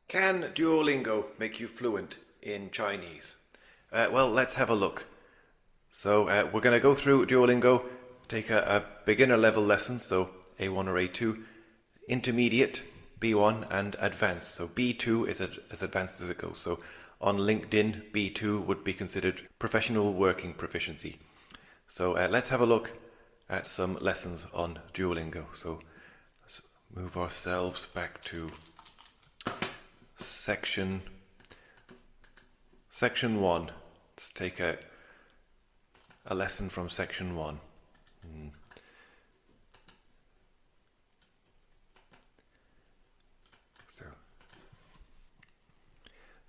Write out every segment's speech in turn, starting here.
Can Duolingo make you fluent in Chinese? Well, let's have a look. So we're going to go through Duolingo, take a beginner level lesson, so A1 or A2, intermediate, B1, and advanced. So B2 is as advanced as it goes. So on LinkedIn, B2 would be considered professional working proficiency. So let's have a look at some lessons on Duolingo. So let's move ourselves back to section 1. Let's take a lesson from section 1.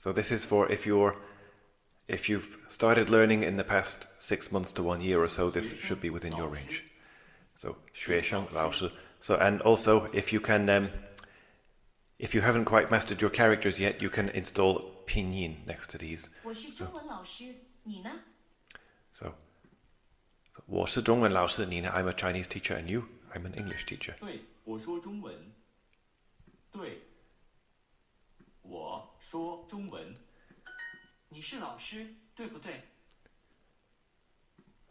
So this is for if you've started learning in the past 6 months to 1 year or so, this should be within your range. So 学生老师. So and also if you can if you haven't quite mastered your characters yet, you can install pinyin next to these. 我是中文老师，你呢？ So 我是中文老师，你呢？ I'm a Chinese teacher and you? I'm an English teacher. 对，我说中文。对，我说中文。你是老师，对不对？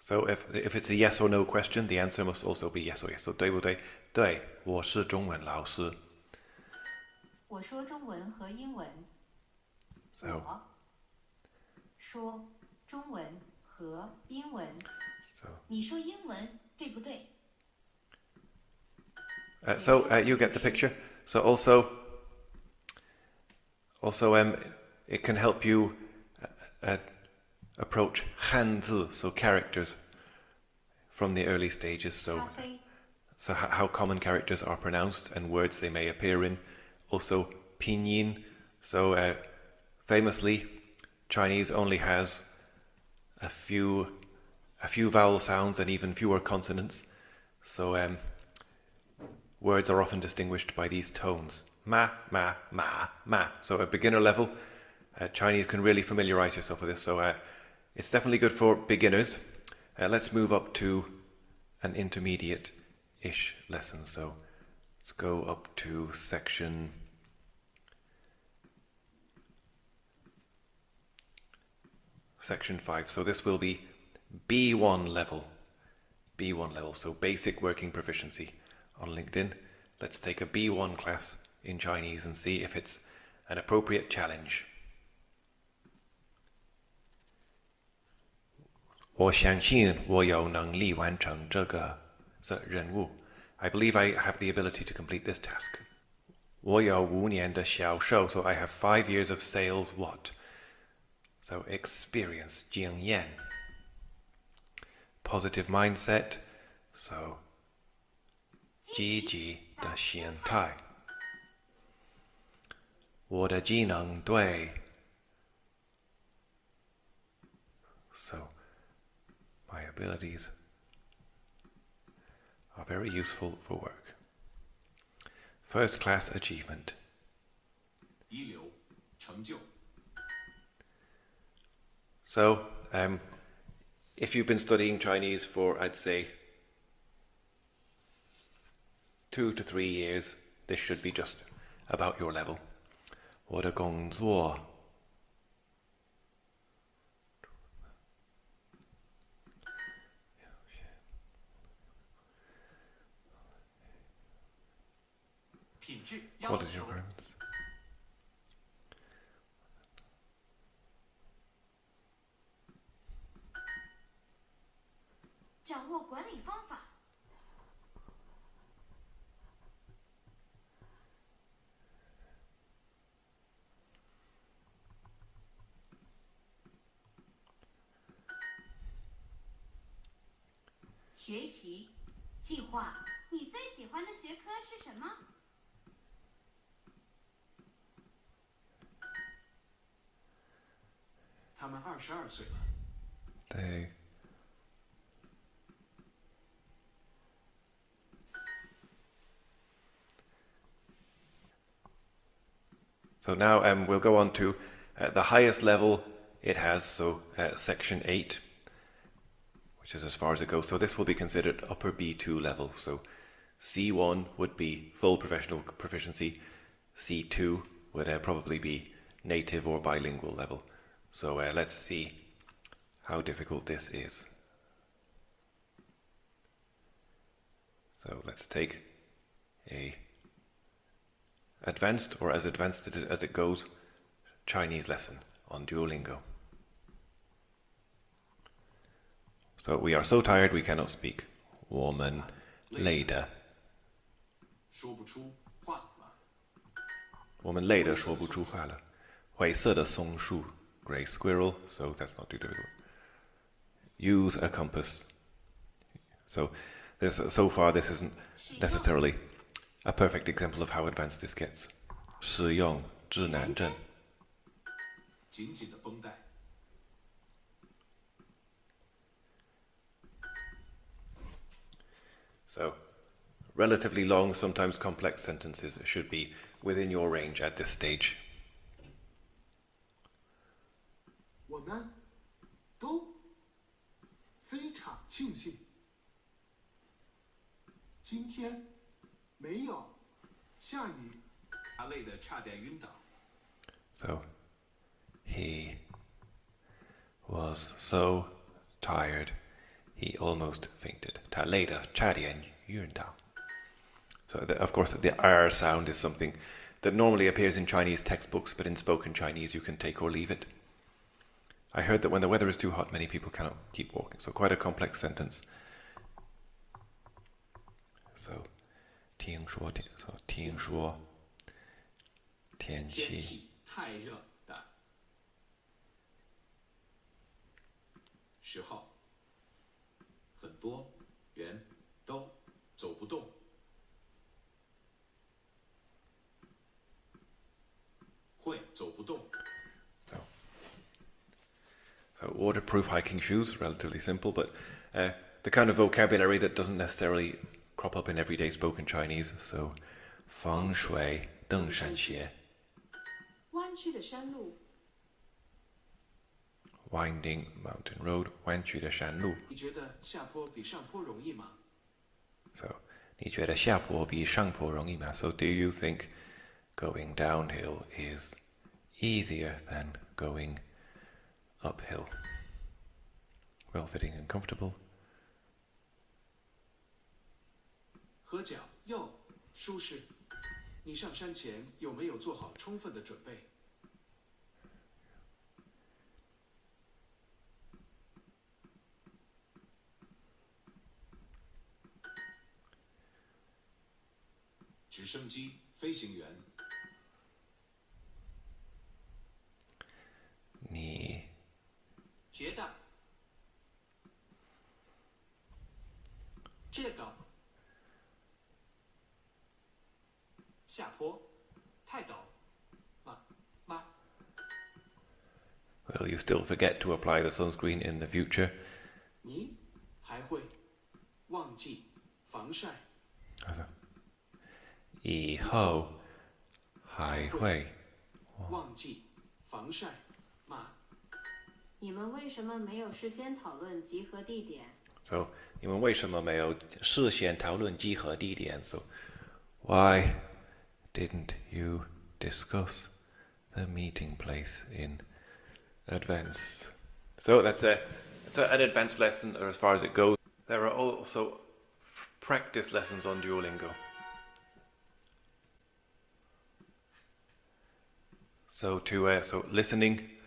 So if it's a yes or no question, the answer must also be yes or yes. So 对不对？对，我是中文老师。我说中文和英文。So 我说中文和英文。你说英文，对不对？ So you get the picture. So also it can help you approach 汉字, so characters from the early stages. So how common characters are pronounced and words they may appear in. Also pinyin. So famously, Chinese only has a few vowel sounds and even fewer consonants. So words are often distinguished by these tones. Ma, ma, ma, ma. So at beginner level, Chinese can really familiarize yourself with this. So it's definitely good for beginners. Let's move up to an intermediate-ish lesson. So let's go up to section 5. So this will be B1 level. B1 level, so basic working proficiency. On LinkedIn, let's take a B1 class in Chinese and see if it's an appropriate challenge. 我相信我有能力完成这个任务. I believe I have the ability to complete this task. 我有5年的销售, so I have 5 years of sales what? So experience, 经验. Positive mindset, so 积极的心态. 我的技能对. So my abilities are very useful for work. First class achievement. 一流成就。 So, if you've been studying Chinese for, I'd say, 2 to 3 years, this should be just about your level. 我的工作. What is your preference? 掌握管理方法。学习计划。你最喜欢的学科是什么？他们22岁了。 They. So now we'll go on to the highest level it has, so section 8, which is as far as it goes. So this will be considered upper B2 level. So C1 would be full professional proficiency, C2 would probably be native or bilingual level. So let's see how difficult this is. So let's take a advanced, or as advanced as it goes, Chinese lesson on Duolingo. So we are so tired we cannot speak. 我们累的说不出话了。我们累得说不出话了。灰色的松树 Grey squirrel, so that's not too difficult. Use a compass. So far this isn't necessarily a perfect example of how advanced this gets. 使用指南针。紧紧的绷带。So, relatively long, sometimes complex sentences should be within your range at this stage. 我们都非常庆幸，今天没有下雨。他累得差点晕倒。So, he was so tired, he almost fainted. 他累得差点晕倒。So, of course, the R sound is something that normally appears in Chinese textbooks, but in spoken Chinese you can take or leave it. I heard that when the weather is too hot, many people cannot keep walking. So, quite a complex sentence. So, 听说天气太热的时候，很多人都走不动。会走不动。So waterproof hiking shoes, relatively simple, but the kind of vocabulary that doesn't necessarily crop up in everyday spoken Chinese. So, 防水登山鞋。弯曲的山路。Winding mountain road, 弯曲的山路。你觉得下坡比上坡容易吗？ So, 你觉得下坡比上坡容易吗? So, do you think going downhill is easier than going uphill? Well fitting and comfortable. 合脚又舒适。你上山前有没有做好充分的准备？直升机飞行员。你觉得这个下坡太陡了吗？ Will you still forget to apply the sunscreen in the future? 你还会忘记防晒？以后还会忘记防晒吗？你们为什么没有事先讨论集合地点？ So, 你们为什么没有事先讨论集合地点? So, why didn't you discuss the meeting place in advance? So that's an advanced lesson as far as it goes. There are also practice lessons on Duolingo. So so listening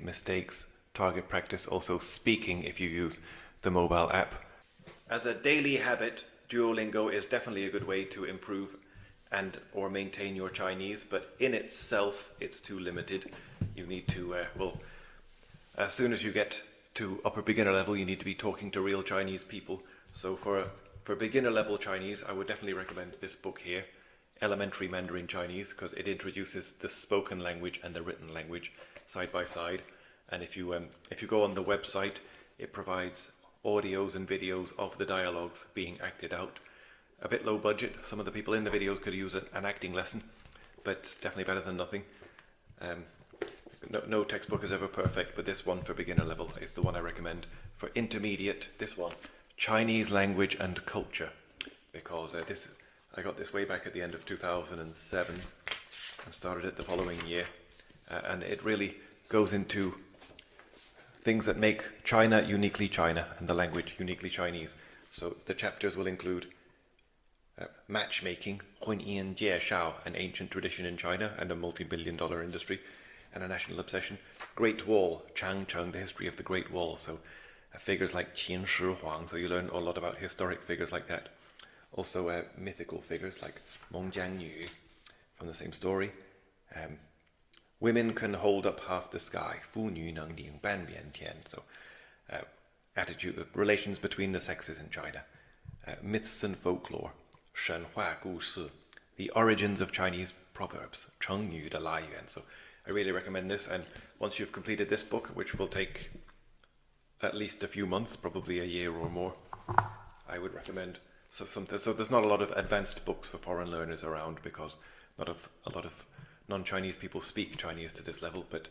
mistakes, target practice, also speaking if you use the mobile app. As a daily habit, Duolingo is definitely a good way to improve and or maintain your Chinese, but in itself it's too limited. You need to as soon as you get to upper beginner level, you need to be talking to real Chinese people. So for beginner level Chinese, I would definitely recommend this book here, Elementary Mandarin Chinese, because it introduces the spoken language and the written language side by side. And if you go on the website, it provides audios and videos of the dialogues being acted out. A bit low budget. Some of the people in the videos could use an acting lesson, but it's definitely better than nothing. No textbook is ever perfect, but this one for beginner level is the one I recommend. For intermediate, this one, Chinese Language and Culture because I got this way back at the end of 2007 and started it the following year, and it really goes into things that make China uniquely China and the language uniquely Chinese. So the chapters will include matchmaking, 婚姻介绍, an ancient tradition in China and a multi-billion-dollar industry and a national obsession. Great Wall, Changcheng, the history of the Great Wall. So figures like Qin Shi Huang, so you learn a lot about historic figures like that. Also mythical figures like Meng Jiangyu from the same story. Women can hold up half the sky. 妇女能顶半边天. So attitude, relations between the sexes in China. Myths and folklore. 神话故事. The origins of Chinese proverbs. 成语的来源. So I really recommend this, and once you've completed this book, which will take at least a few months, probably a year or more, I would recommend. So there's not a lot of advanced books for foreign learners around, because not a lot of non-Chinese people speak Chinese to this level, but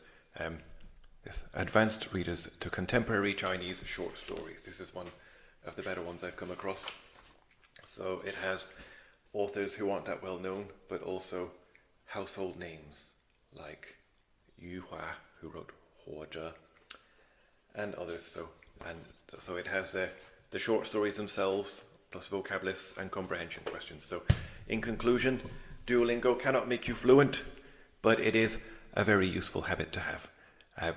this advanced readers to contemporary Chinese short stories. This is one of the better ones I've come across. So it has authors who aren't that well known, but also household names like Yu Hua, who wrote Huozhe, and others. So it has the short stories themselves, plus vocab lists and comprehension questions. So in conclusion, Duolingo cannot make you fluent, but it is a very useful habit to have.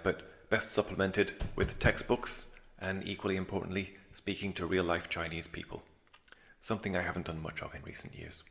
But best supplemented with textbooks and, equally importantly, speaking to real-life Chinese people. Something I haven't done much of in recent years.